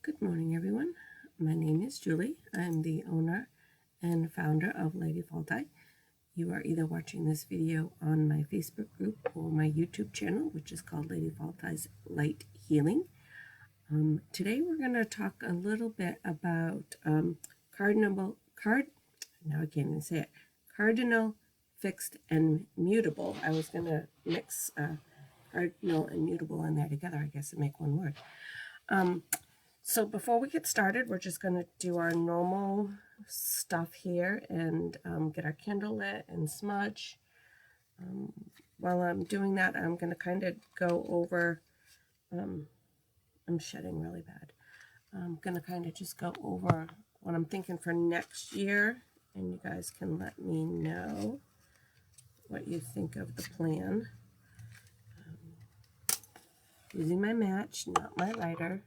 Good morning, everyone. My name is Julie. I'm the owner and founder of Lady Faulty. You are either watching this video on my Facebook group or my YouTube channel, which is called Lady Faulty's Light Healing. Today we're going to talk a little bit about Cardinal, Fixed, and Mutable. I was going to mix Cardinal and Mutable in there together, I guess, and make one word. So before we get started, we're just going to do our normal stuff here and get our candle lit and smudge. While I'm doing that, I'm going to kind of go over, I'm shedding really bad. I'm going to kind of just go over what I'm thinking for next year, and you guys can let me know what you think of the plan. Using my match, not my lighter.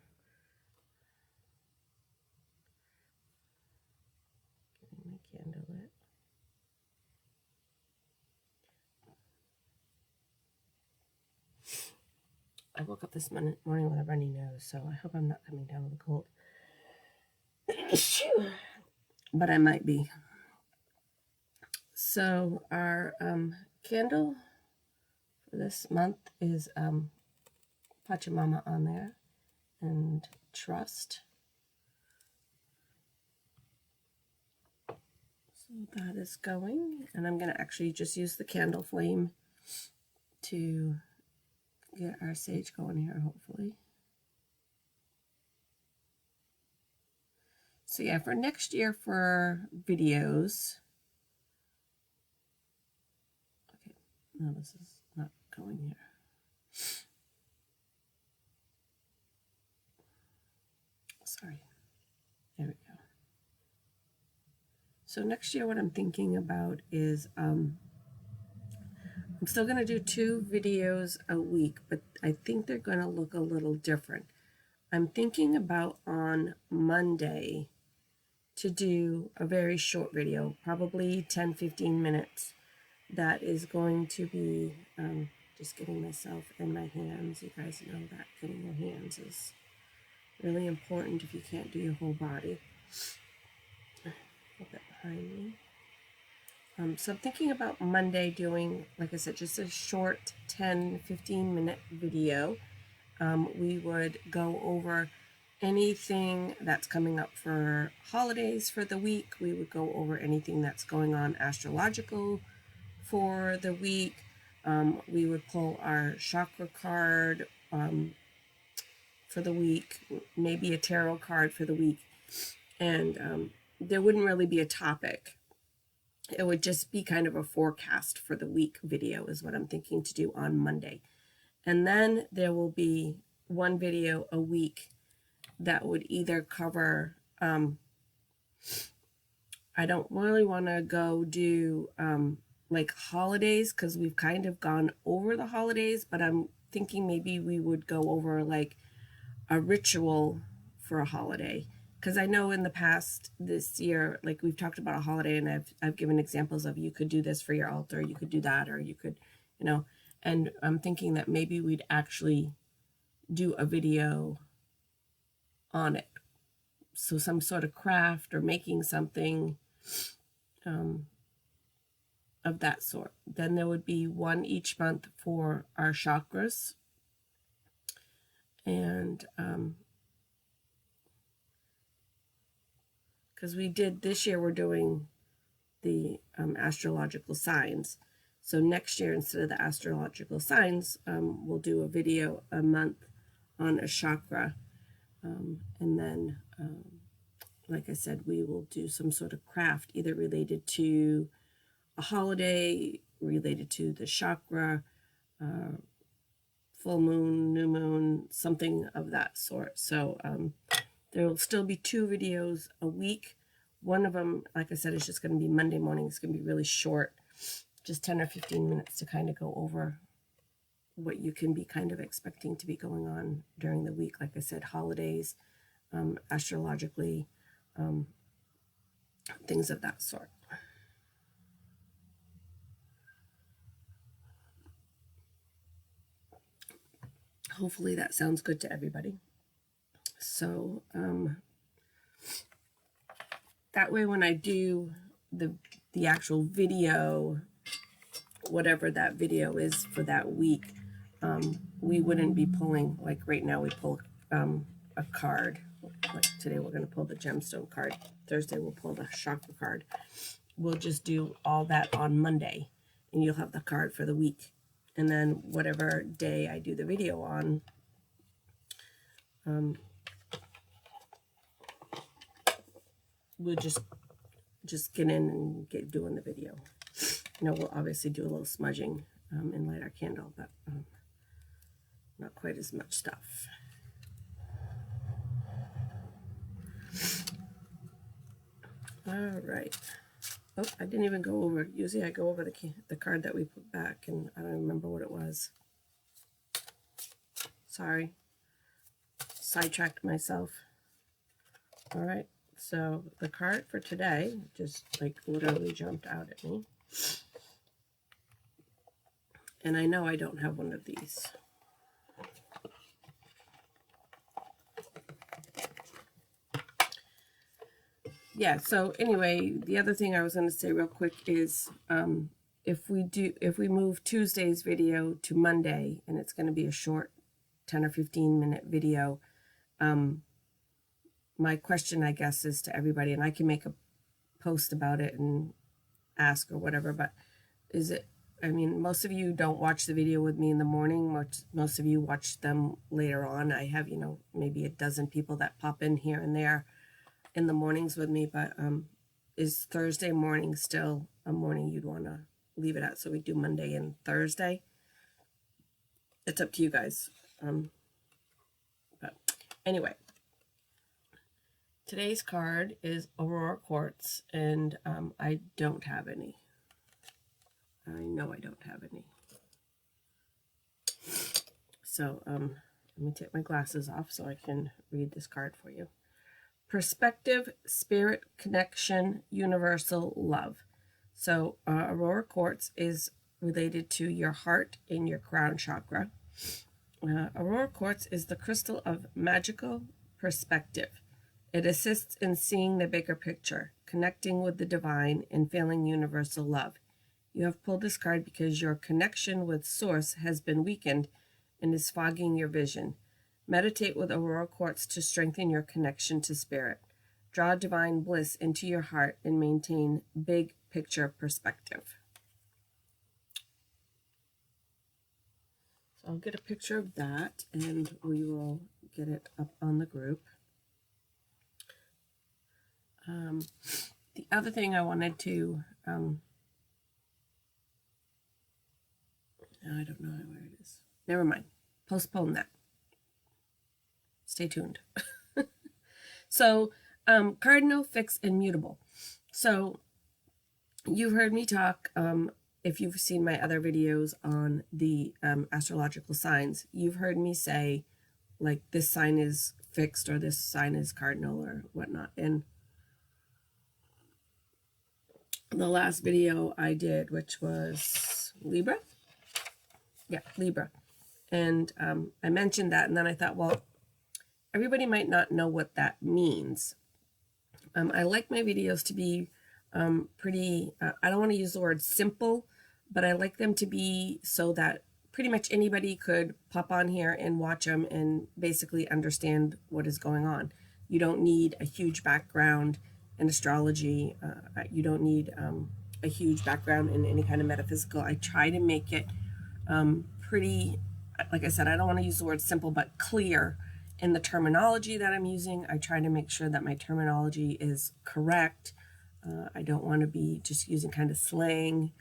Getting my candle lit. I woke up this morning with a runny nose, so I hope I'm not coming down with a cold. But I might be. So our candle for this month is Pachamama on there and Trust. So that is going, and I'm going to actually just use the candle flame to get our sage going here, hopefully. So yeah, for next year for videos, okay, no, this is not going here. Sorry, there we go. So next year what I'm thinking about is, I'm still going to do 2 videos a week, but I think they're going to look a little different. I'm thinking about on Monday to do a very short video, probably 10-15 minutes. That is going to be just getting myself and my hands. You guys know that getting your hands is really important if you can't do your whole body. A little bit behind me. So I'm thinking about Monday doing, like I said, just a short 10-15 minute video. We would go over anything that's coming up for holidays for the week. We would go over anything that's going on astrological for the week. We would pull our chakra card for the week, maybe a tarot card for the week. And there wouldn't really be a topic. It would just be kind of a forecast for the week video is what I'm thinking to do on Monday. And then there will be one video a week that would either cover, I don't really want to go do like holidays because we've kind of gone over the holidays, but I'm thinking maybe we would go over like a ritual for a holiday. Because I know in the past this year, like we've talked about a holiday and I've given examples of you could do this for your altar, you could do that, or you could, you know, and I'm thinking that maybe we'd actually do a video on it. So some sort of craft or making something of that sort. Then there would be one each month for our chakras. And because we did this year, we're doing the astrological signs. So next year, instead of the astrological signs, we'll do a video a month on a chakra. And then, like I said, we will do some sort of craft, either related to a holiday, related to the chakra, full moon, new moon, something of that sort. So there will still be 2 videos a week. One of them, like I said, is just going to be Monday morning. It's going to be really short, just 10 or 15 minutes to kind of go over what you can be kind of expecting to be going on during the week. Like I said, holidays, astrologically, things of that sort. Hopefully that sounds good to everybody. So that way when I do the actual video, whatever that video is for that week, we wouldn't be pulling, like right now we pull a card. Like today we're going to pull the gemstone card. Thursday we'll pull the chakra card. We'll just do all that on Monday, and you'll have the card for the week. And then whatever day I do the video on, we'll just get in and get doing the video. You know, we'll obviously do a little smudging and light our candle, but not quite as much stuff. All right. Oh, I didn't even go over. Usually I go over the card that we put back, and I don't remember what it was. Sorry. Sidetracked myself. All right. So the card for today just like literally jumped out at me. And I know I don't have one of these. Yeah, so anyway, the other thing I was going to say real quick is if we move Tuesday's video to Monday, and it's going to be a short 10 or 15 minute video, my question, I guess, is to everybody, and I can make a post about it and ask or whatever, but is it, I mean, most of you don't watch the video with me in the morning. Most of you watch them later on. I have, you know, maybe a dozen people that pop in here and there in the mornings with me, but is Thursday morning still a morning you'd want to leave it at? So we do Monday and Thursday. It's up to you guys. But anyway, today's card is Aurora Quartz, and I don't have any. I know I don't have any. So let me take my glasses off so I can read this card for you. Perspective, spirit, connection, universal love. So Aurora Quartz is related to your heart and your crown chakra. Aurora Quartz is the crystal of magical perspective. It assists in seeing the bigger picture, connecting with the divine, and feeling universal love. You have pulled this card because your connection with Source has been weakened and is fogging your vision. Meditate with Aurora Quartz to strengthen your connection to spirit. Draw divine bliss into your heart and maintain big picture perspective. So I'll get a picture of that and we will get it up on the group. The other thing I wanted to, I don't know where it is. Never mind. Postpone that. Stay tuned. So, Cardinal, Fixed, and Mutable. So, you've heard me talk, if you've seen my other videos on the astrological signs, you've heard me say, like, this sign is fixed or this sign is cardinal or whatnot. And the last video I did, which was Libra. Yeah, Libra. And I mentioned that, and then I thought, well, everybody might not know what that means. I like my videos to be pretty, I don't want to use the word simple, but I like them to be so that pretty much anybody could pop on here and watch them and basically understand what is going on. You don't need a huge background in astrology. You don't need a huge background in any kind of metaphysical. I try to make it pretty, like I said, I don't want to use the word simple, but clear in the terminology that I'm using. I try to make sure that my terminology is correct. I don't want to be just using kind of slang,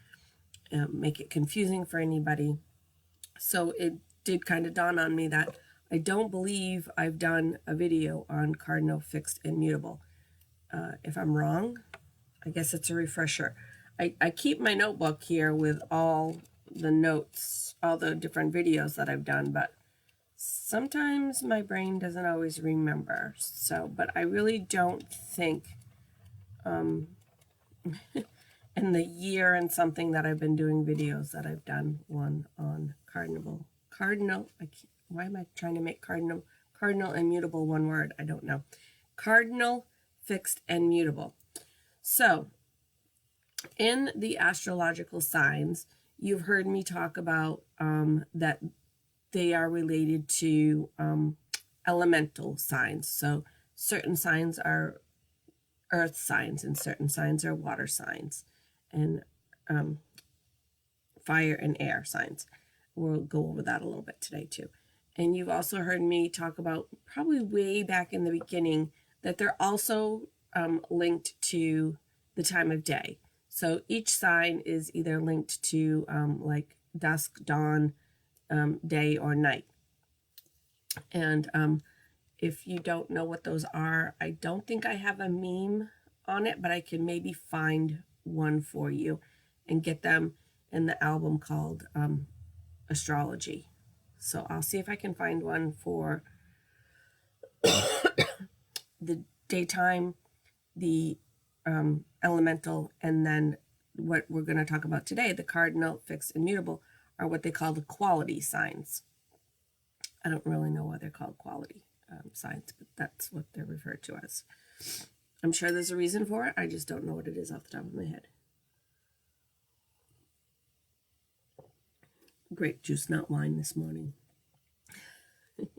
make it confusing for anybody. So it did kind of dawn on me that I don't believe I've done a video on Cardinal, Fixed, and Mutable. If I'm wrong, I guess it's a refresher. I keep my notebook here with all the notes, all the different videos that I've done, but sometimes my brain doesn't always remember. So, but I really don't think in the year and something that I've been doing videos that I've done one on Cardinal. Why am I trying to make Cardinal and mutable, one word, I don't know. Cardinal, fixed, and mutable. So, in the astrological signs, you've heard me talk about that they are related to elemental signs. So, certain signs are earth signs, and certain signs are water signs, and fire and air signs. We'll go over that a little bit today too. And you've also heard me talk about, probably way back in the beginning, that they're also linked to the time of day. So each sign is either linked to like dusk, dawn, day, or night. And if you don't know what those are, I don't think I have a meme on it, but I can maybe find one for you and get them in the album called Astrology. So I'll see if I can find one for the daytime, the elemental, and then what we're going to talk about today, the cardinal, fixed, and mutable, are what they call the quality signs. I don't really know why they're called quality signs, but that's what they're referred to as. I'm sure there's a reason for it. I just don't know what it is off the top of my head. Grape juice, not wine this morning.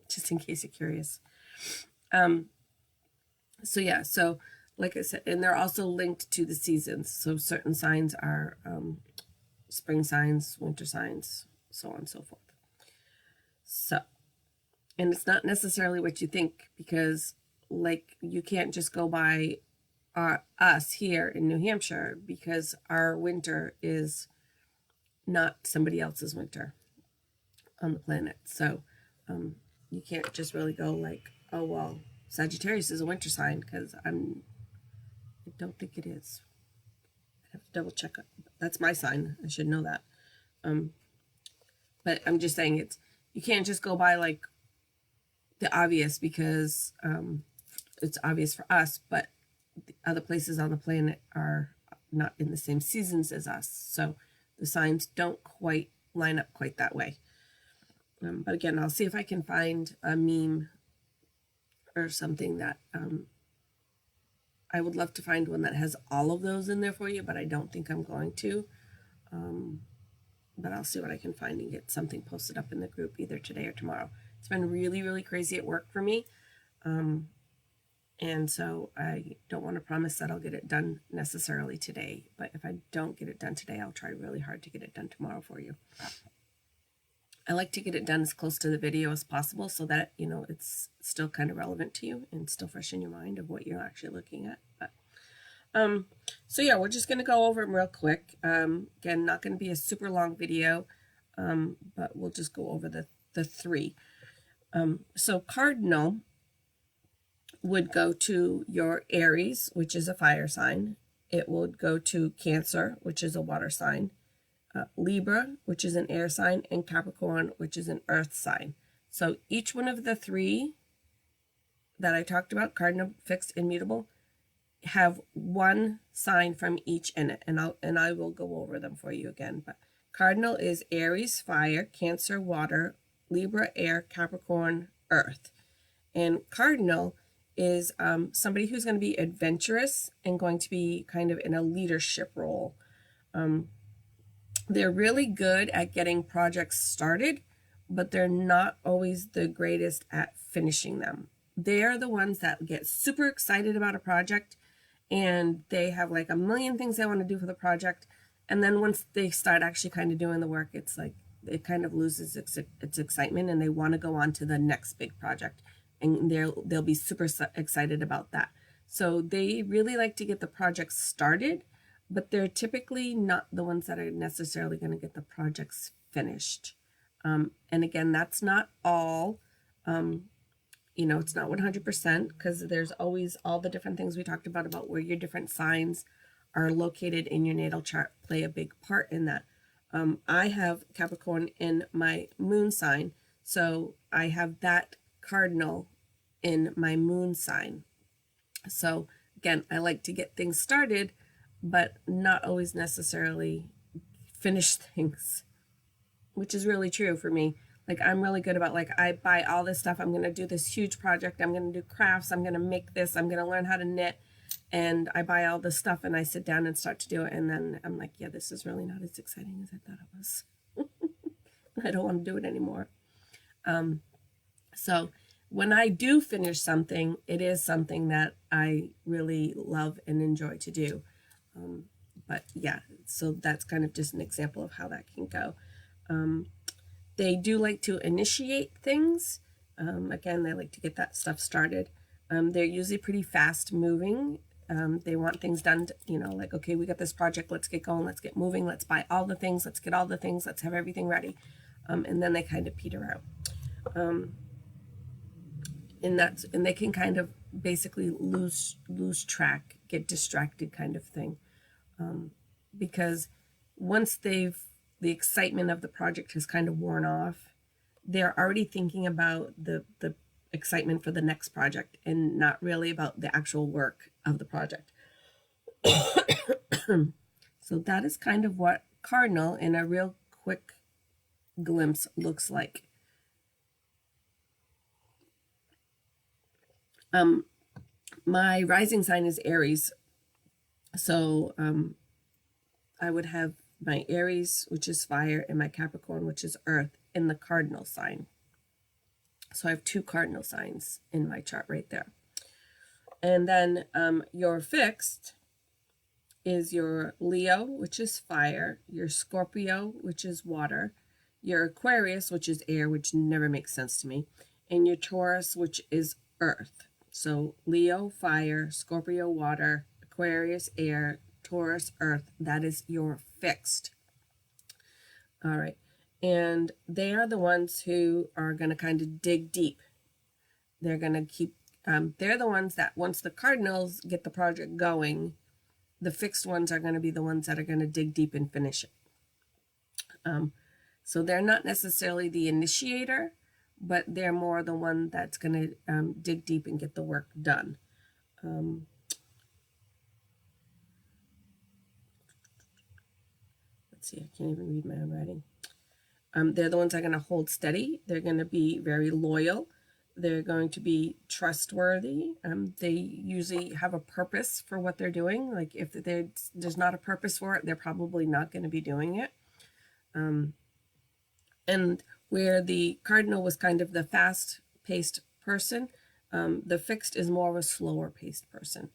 Just in case you're curious. So yeah, so like I said, and they're also linked to the seasons. So certain signs are spring signs, winter signs, so on and so forth. So, and it's not necessarily what you think, because like you can't just go by us here in New Hampshire, because our winter is not somebody else's winter on the planet. So you can't just really go like, oh, well, Sagittarius is a winter sign, because I don't think it is. I have to double check it. That's my sign. I should know that. But I'm just saying you can't just go by like the obvious, because it's obvious for us, but the other places on the planet are not in the same seasons as us. So the signs don't quite line up quite that way. But again, I'll see if I can find a meme or something that I would love to find one that has all of those in there for you, but I don't think I'm going to. But I'll see what I can find and get something posted up in the group either today or tomorrow. It's been really, really crazy at work for me. And so I don't want to promise that I'll get it done necessarily today. But if I don't get it done today, I'll try really hard to get it done tomorrow for you. I like to get it done as close to the video as possible, so that, you know, it's still kind of relevant to you and still fresh in your mind of what you're actually looking at. But so yeah, we're just going to go over them real quick. Again, not going to be a super long video, but we'll just go over the three. So cardinal would go to your Aries, which is a fire sign. It would go to Cancer, which is a water sign. Libra, which is an air sign, and Capricorn, which is an earth sign. So each one of the three that I talked about, cardinal, fixed, and mutable, have one sign from each in it, and I will go over them for you again. But cardinal is Aries, fire; Cancer, water; Libra, air; Capricorn, earth. And cardinal is somebody who's going to be adventurous and going to be kind of in a leadership role. They're really good at getting projects started, but they're not always the greatest at finishing them. They're the ones that get super excited about a project, and they have like a million things they want to do for the project. And then once they start actually kind of doing the work, it's like it kind of loses its excitement, and they want to go on to the next big project, and they'll be super excited about that. So they really like to get the projects started, but they're typically not the ones that are necessarily going to get the projects finished. And again, that's not all, it's not 100%, because there's always all the different things we talked about where your different signs are located in your natal chart play a big part in that. I have Capricorn in my moon sign, so I have that cardinal in my moon sign. So again, I like to get things started, but not always necessarily finish things, which is really true for me. Like I'm really good about like I buy all this stuff. I'm going to do this huge project. I'm going to do crafts. I'm going to make this. I'm going to learn how to knit. And I buy all this stuff and I sit down and start to do it. And then I'm like, yeah, this is really not as exciting as I thought it was. I don't want to do it anymore. So when I do finish something, it is something that I really love and enjoy to do. But yeah, so that's kind of just an example of how that can go. They do like to initiate things. Again, they like to get that stuff started. They're usually pretty fast moving. They want things done, like, okay, we got this project, let's get going, let's get moving, let's buy all the things, let's get all the things, let's have everything ready. And then they kind of peter out. And they can kind of basically lose track, get distracted kind of thing. Because once the excitement of the project has kind of worn off, they're already thinking about the excitement for the next project and not really about the actual work of the project. So that is kind of what Cardinal in a real quick glimpse looks like. My rising sign is Aries. So I would have my Aries, which is fire, and my Capricorn, which is earth, in the cardinal sign. So I have 2 cardinal signs in my chart right there. And then your fixed is your Leo, which is fire, your Scorpio, which is water, your Aquarius, which is air, which never makes sense to me, and your Taurus, which is earth. So Leo, fire, Scorpio, water, Aquarius, air, Taurus, earth. That is your fixed. All right. And they are the ones who are going to kind of dig deep. They're going to keep, they're the ones that once the cardinals get the project going, the fixed ones are going to be the ones that are going to dig deep and finish it. So they're not necessarily the initiator, but they're more the one that's going to dig deep and get the work done. Let's see, I can't even read my own writing. They're the ones that are going to hold steady. They're going to be very loyal. They're going to be trustworthy. They usually have a purpose for what they're doing. Like if there's not a purpose for it, they're probably not going to be doing it. And where the cardinal was kind of the fast-paced person, the fixed is more of a slower-paced person.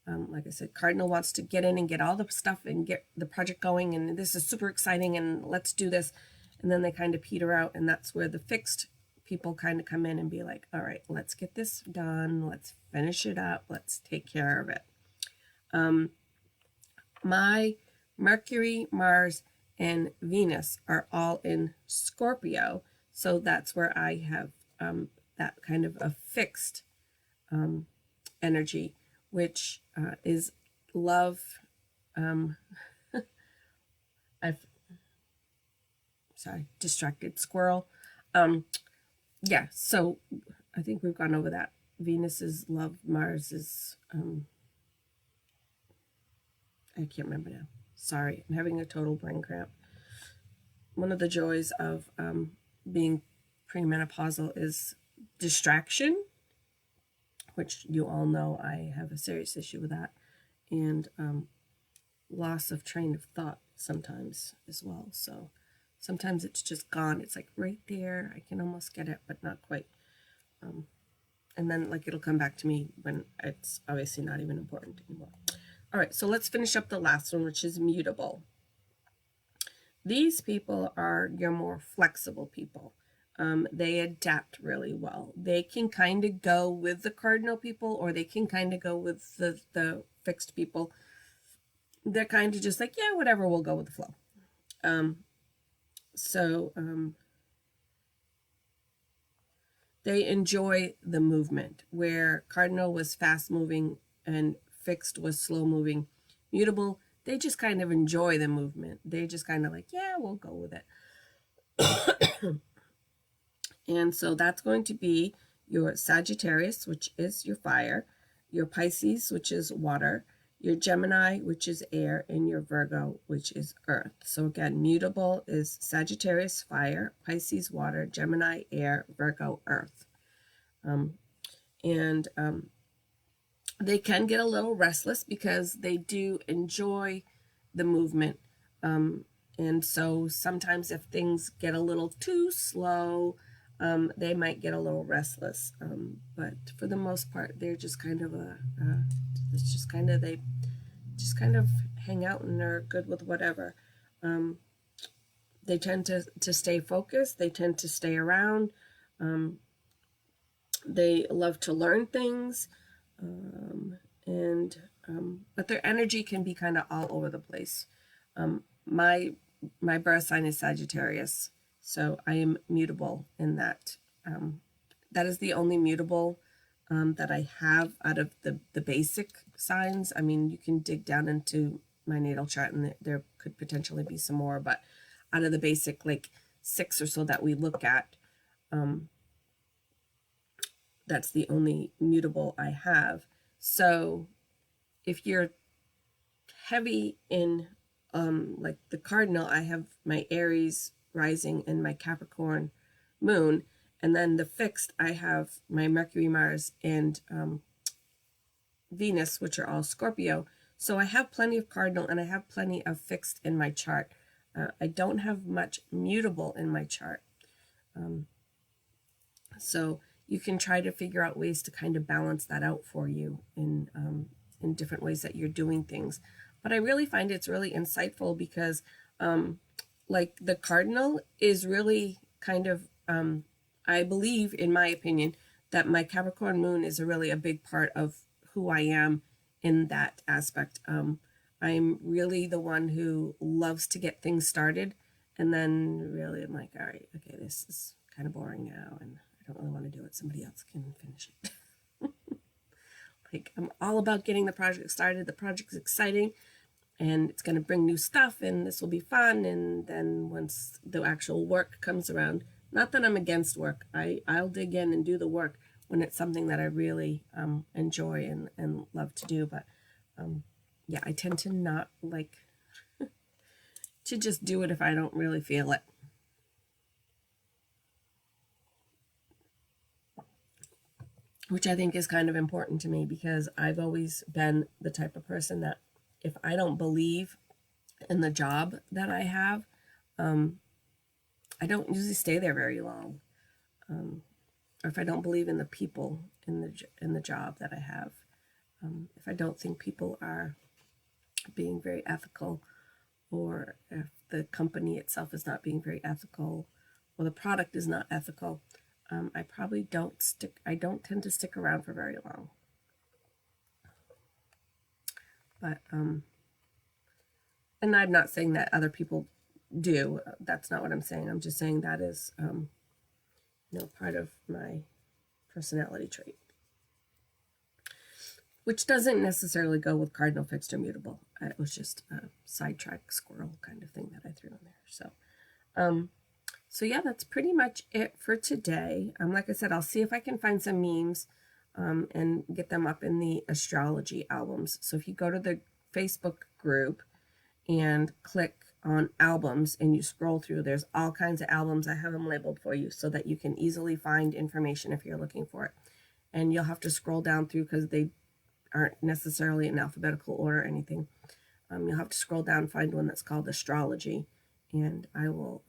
Like I said, cardinal wants to get in and get all the stuff and get the project going, and this is super exciting, and let's do this. And then they kind of peter out, and that's where the fixed people kind of come in and be like, all right, let's get this done. Let's finish it up. Let's take care of it. My Mercury, Mars, and Venus are all in Scorpio. So that's where I have that kind of a fixed energy, which is love. Distracted squirrel. Yeah, so I think we've gone over that. Venus is love, Mars is, I can't remember now. Sorry, I'm having a total brain cramp. One of the joys of being premenopausal is distraction, which you all know I have a serious issue with that, and loss of train of thought sometimes as well. So sometimes it's just gone. It's like right there. I can almost get it, but not quite. And then like it'll come back to me when it's obviously not even important anymore. All right, so let's finish up the last one, which is mutable. These people are your more flexible people. They adapt really well. They can kind of go with the cardinal people, or they can kind of go with the fixed people. They're kind of just like, yeah, whatever, we'll go with the flow. They enjoy the movement, where cardinal was fast moving and fixed was slow moving. Mutable, they just kind of enjoy the movement. They just kind of like, yeah, we'll go with it. And so that's going to be your Sagittarius, which is your fire, your Pisces, which is water, your Gemini, which is air, and your Virgo, which is earth. So again, mutable is Sagittarius, fire, Pisces, water, Gemini, air, Virgo, earth. And they can get a little restless because they do enjoy the movement. And so sometimes if things get a little too slow, they might get a little restless. But for the most part, they're just kind of it's just kind of, they just kind of hang out and are good with whatever. They tend to stay focused. They tend to stay around. They love to learn things. But their energy can be kind of all over the place. My birth sign is Sagittarius, so I am mutable in that. That is the only mutable that I have out of the basic signs. I mean, you can dig down into my natal chart and there could potentially be some more, but out of the basic, like 6 or so that we look at, that's the only mutable I have. So if you're heavy in like the Cardinal, I have my Aries rising and my Capricorn moon, and then the fixed, I have my Mercury, Mars, and Venus, which are all Scorpio. So I have plenty of Cardinal and I have plenty of fixed in my chart. I don't have much mutable in my chart. So you can try to figure out ways to kind of balance that out for you in different ways that you're doing things. But I really find it's really insightful because like the Cardinal is really kind of, I believe, in my opinion, that my Capricorn moon is really a big part of who I am in that aspect. I'm really the one who loves to get things started, and then really I'm like, all right, okay, this is kind of boring now, and I don't really want to do it. Somebody else can finish it. Like, I'm all about getting the project started. The project's exciting, and it's going to bring new stuff, and this will be fun. And then once the actual work comes around, not that I'm against work, I'll dig in and do the work when it's something that I really enjoy and love to do. But yeah, I tend to not like to just do it if I don't really feel it. Which I think is kind of important to me because I've always been the type of person that if I don't believe in the job that I have, I don't usually stay there very long. Or if I don't believe in the people in the job that I have, if I don't think people are being very ethical, or if the company itself is not being very ethical, or the product is not ethical, I probably I don't tend to stick around for very long. But, and I'm not saying that other people do. That's not what I'm saying. I'm just saying that is, part of my personality trait. Which doesn't necessarily go with Cardinal, fixed, or mutable. It was just a sidetrack squirrel kind of thing that I threw in there. So yeah, that's pretty much it for today. Like I said, I'll see if I can find some memes and get them up in the astrology albums. So if you go to the Facebook group and click on albums and you scroll through, there's all kinds of albums. I have them labeled for you so that you can easily find information if you're looking for it. And you'll have to scroll down through because they aren't necessarily in alphabetical order or anything. You'll have to scroll down and find one that's called astrology, and I will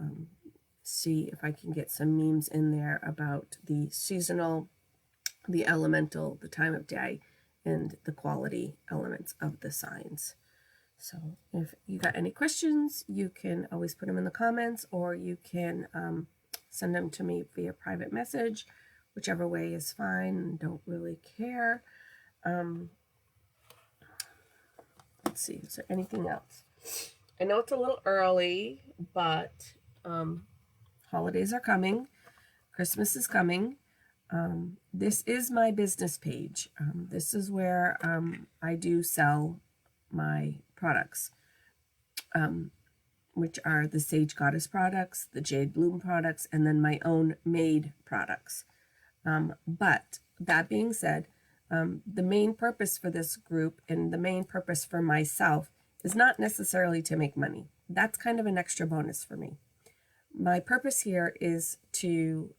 see if I can get some memes in there about the seasonal, the elemental, the time of day, and the quality elements of the signs. So if you got any questions, you can always put them in the comments, or you can send them to me via private message. Whichever way is fine. Don't really care. Let's see, is there anything else? I know it's a little early, but holidays are coming. Christmas is coming. This is my business page. This is where I do sell my products, which are the Sage Goddess products, the Jade Bloom products, and then my own made products. But that being said, The main purpose for this group and the main purpose for myself is not necessarily to make money. That's kind of an extra bonus for me. My purpose here is to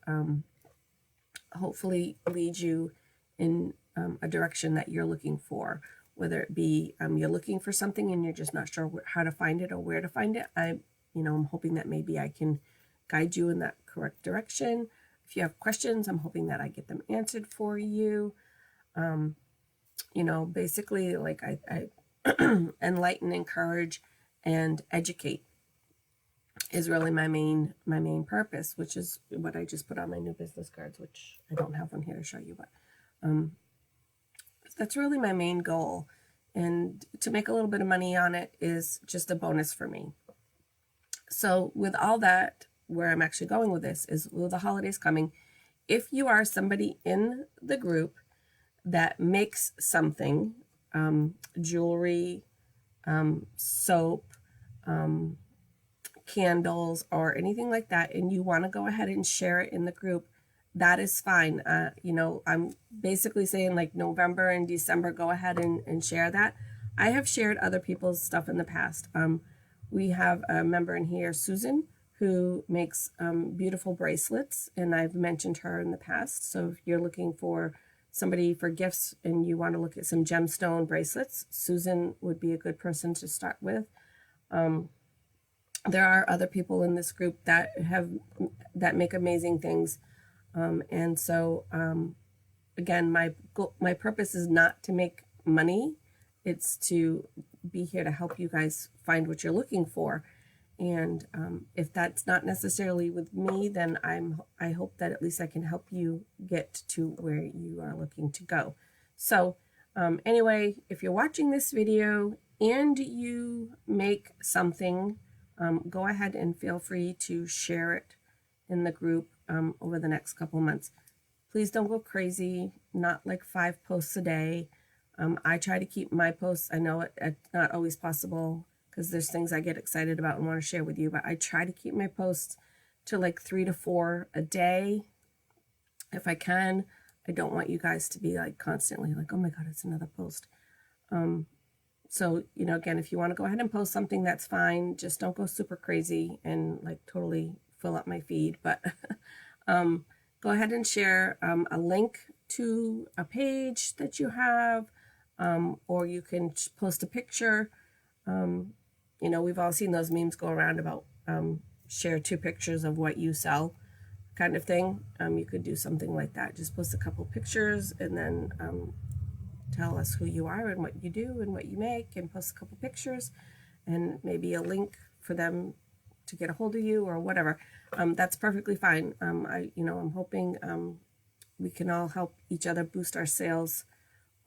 hopefully lead you in a direction that you're looking for, whether it be you're looking for something and you're just not sure how to find it or where to find it. I'm hoping that maybe I can guide you in that correct direction. If you have questions, I'm hoping that I get them answered for you. Basically, like I enlighten, encourage, and educate is really my main purpose, which is what I just put on my new business cards, which I don't have one here to show you, but that's really my main goal. And to make a little bit of money on it is just a bonus for me. So with all that, where I'm actually going with this is with the holidays coming, if you are somebody in the group that makes something, jewelry, soap, candles, or anything like that, and you want to go ahead and share it in the group, that is fine. I'm basically saying like November and December, go ahead and share that. I have shared other people's stuff in the past. We have a member in here, Susan, who makes beautiful bracelets, and I've mentioned her in the past. So if you're looking for somebody for gifts and you want to look at some gemstone bracelets, Susan would be a good person to start with. There are other people in this group that make amazing things. And so, again, my purpose is not to make money. It's to be here to help you guys find what you're looking for. And if that's not necessarily with me, then I hope that at least I can help you get to where you are looking to go. So anyway, if you're watching this video and you make something, go ahead and feel free to share it in the group over the next couple months. Please don't go crazy, not like 5 posts a day. I try to keep my posts, I know it's not always possible because there's things I get excited about and want to share with you, but I try to keep my posts to like 3 to 4 a day if I can. I don't want you guys to be like constantly like, oh my God, it's another post. So, again, if you want to go ahead and post something, that's fine. Just don't go super crazy and like totally fill up my feed. But go ahead and share a link to a page that you have, or you can post a picture. We've all seen those memes go around about share 2 pictures of what you sell kind of thing. You could do something like that. Just post a couple pictures and then tell us who you are and what you do and what you make, and post a couple pictures and maybe a link for them to get a hold of you or whatever. That's perfectly fine. I'm hoping we can all help each other boost our sales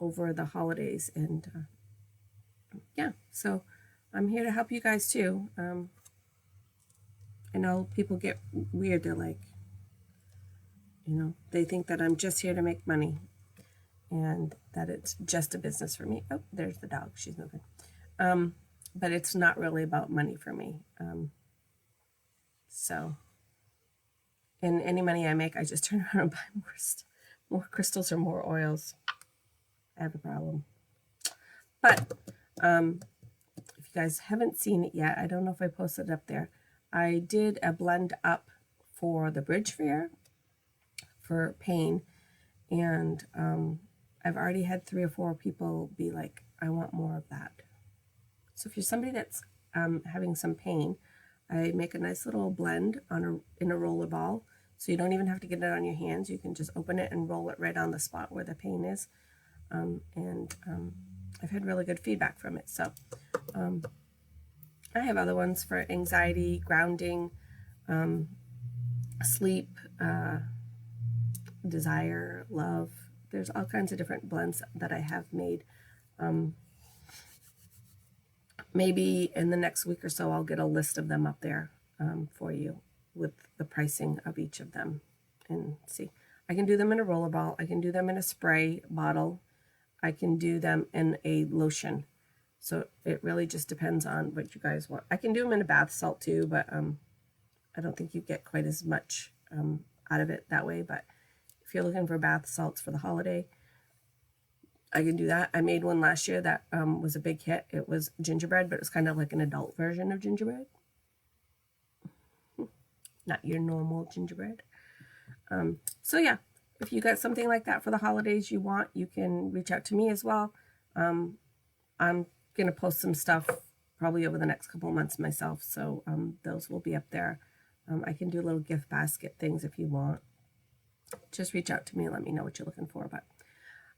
over the holidays. And yeah, so I'm here to help you guys too. I know people get weird. They're like, they think that I'm just here to make money and that it's just a business for me. Oh, there's the dog. She's moving. But it's not really about money for me. And any money I make, I just turn around and buy more crystals or more oils. I have a problem. But if you guys haven't seen it yet, I don't know if I posted it up there. I did a blend up for the Bridge Fair for pain, and I've already had 3 or 4 people be like, I want more of that. So if you're somebody that's having some pain, I make a nice little blend in a roller ball, so you don't even have to get it on your hands. You can just open it and roll it right on the spot where the pain is. I've had really good feedback from it. So I have other ones for anxiety, grounding, sleep, desire, love. There's all kinds of different blends that I have made. Maybe in the next week or so, I'll get a list of them up there for you with the pricing of each of them. And see, I can do them in a roller ball. I can do them in a spray bottle. I can do them in a lotion. So it really just depends on what you guys want. I can do them in a bath salt too, but I don't think you get quite as much out of it that way. But if you're looking for bath salts for the holiday, I can do that. I made one last year that was a big hit. It was gingerbread, but it was kind of like an adult version of gingerbread. Not your normal gingerbread. So yeah, if you got something like that for the holidays you want, you can reach out to me as well. I'm going to post some stuff probably over the next couple of months myself, so those will be up there. I can do little gift basket things if you want. Just reach out to me and let me know what you're looking for. But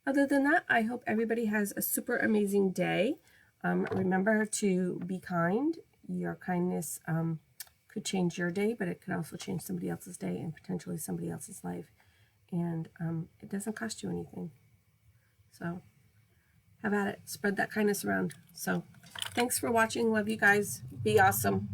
other than that, I hope everybody has a super amazing day. Remember to be kind. Your kindness could change your day, but it could also change somebody else's day and potentially somebody else's life. And it doesn't cost you anything. So have at it. Spread that kindness around. So thanks for watching. Love you guys. Be awesome.